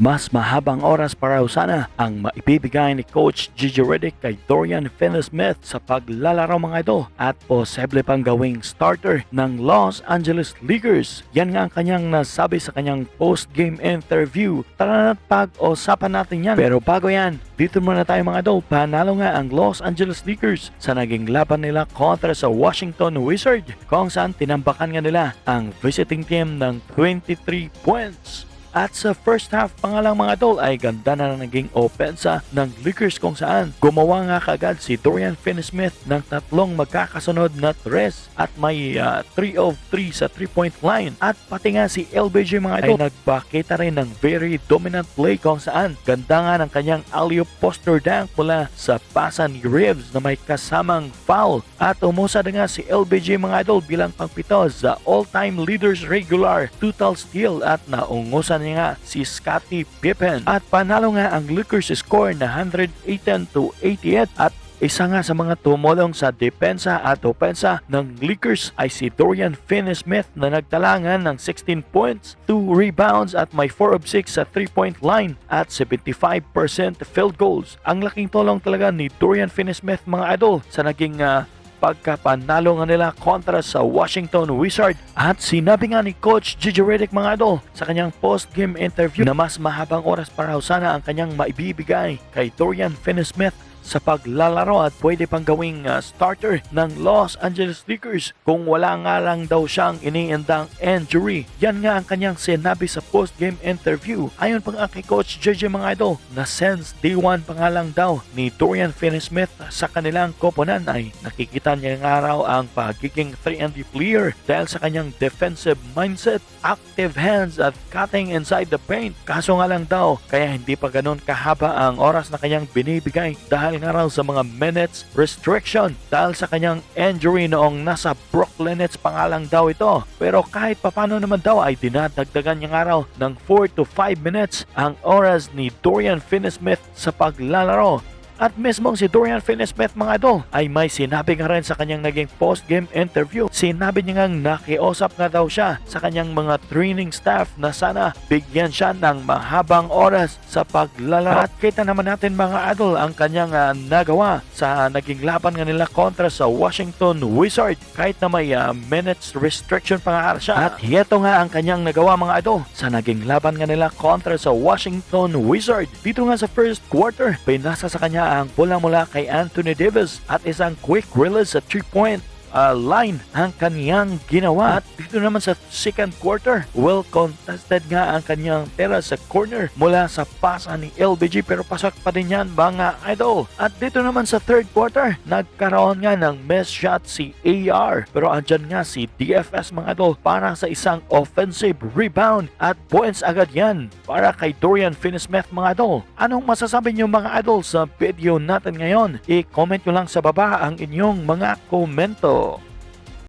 Mas mahabang oras para sana ang maibibigay ni Coach Gigi Redick kay Dorian Finney-Smith sa paglalaro mga ito at posible pang gawing starter ng Los Angeles Lakers. Yan nga ang kanyang nasabi sa kanyang post-game interview. Tara na't pag-usapan natin yan. Pero bago yan, dito muna tayo mga idol. Panalo nga ang Los Angeles Lakers sa naging laban nila kontra sa Washington Wizards kung saan tinambakan nga nila ang visiting team ng 23 points. At sa first half pa nga lang mga tol ay ganda na naging opensa ng Lakers kung saan gumawa nga kagad si Dorian Finney-Smith ng tatlong magkakasunod na tres at may 3 of 3 sa 3-point line. At pati nga si LBJ mga idol ay nagpakita rin ng very dominant play kung saan ganda nga ng kanyang alley-oop poster dunk mula sa pasa ni Reeves na may kasamang foul. At umusad nga si LBJ mga idol bilang pangpito sa all-time leaders regular total steal at naungusan niya nga si Scottie Pippen. At panalo nga ang Lakers score na 118-88 at isa nga sa mga tumulong sa depensa at opensa ng Lakers ay si Dorian Finney-Smith na nagtalangan ng 16 points, 2 rebounds at may 4 of 6 sa 3-point line at 75% field goals. Ang laking tulong talaga ni Dorian Finney-Smith mga idol sa naging pagkapanalo nga nila kontra sa Washington Wizards. At sinabi nga ni Coach Gigi Redick mga idol sa kanyang post-game interview na mas mahabang oras para sana ang kanyang maibibigay kay Dorian Finney-Smith sa paglalaro at pwede pang gawing starter ng Los Angeles Lakers kung wala nga lang daw siyang iniindang injury. Yan nga ang kanyang sinabi sa post-game interview. Ayon pang kay Coach JJ mga idol na since day 1 pa nga lang daw ni Dorian Finney-Smith sa kanilang koponan ay nakikita niya nga raw ang pagiging 3-and-D player dahil sa kanyang defensive mindset, active hands at cutting inside the paint. Kaso nga lang daw kaya hindi pa ganun kahaba ang oras na kanyang binibigay dahil nga raw sa mga minutes restriction dahil sa kanyang injury noong nasa Brooklyn Nets pa nga lang daw ito. Pero kahit papano naman daw ay dinadagdagan niya nga raw ng 4 to 5 minutes ang oras ni Dorian Finney-Smith sa paglalaro. At mismong si Dorian Finney-Smith mga idol ay may sinabi nga rin sa kanyang naging post-game interview. Sinabi niya nga nakiusap nga daw siya sa kanyang mga training staff na sana bigyan siya ng mahabang oras sa paglalaro. At kita naman natin mga idol ang kanyang nagawa sa naging laban nga nila kontra sa Washington Wizards kahit na may minutes restriction pa nga siya. At heto nga ang kanyang nagawa mga idol sa naging laban nga nila kontra sa Washington Wizards. Dito nga sa first quarter, pinasa sa kanya ang bola mula kay Anthony Davis at isang quick release sa 3-point line ang kaniyang ginawa. At dito naman sa second quarter, well contested nga ang kanyang tira sa corner mula sa pasa ni LBG pero pasok pa din yan mga idol. At dito naman sa third quarter, nagkaroon nga ng miss shot si AR pero andyan nga si DFS mga idol para sa isang offensive rebound at points agad yan para kay Dorian Finney-Smith mga idol. Anong masasabi niyo mga idol sa video natin ngayon? I-comment nyo lang sa baba ang inyong mga komento.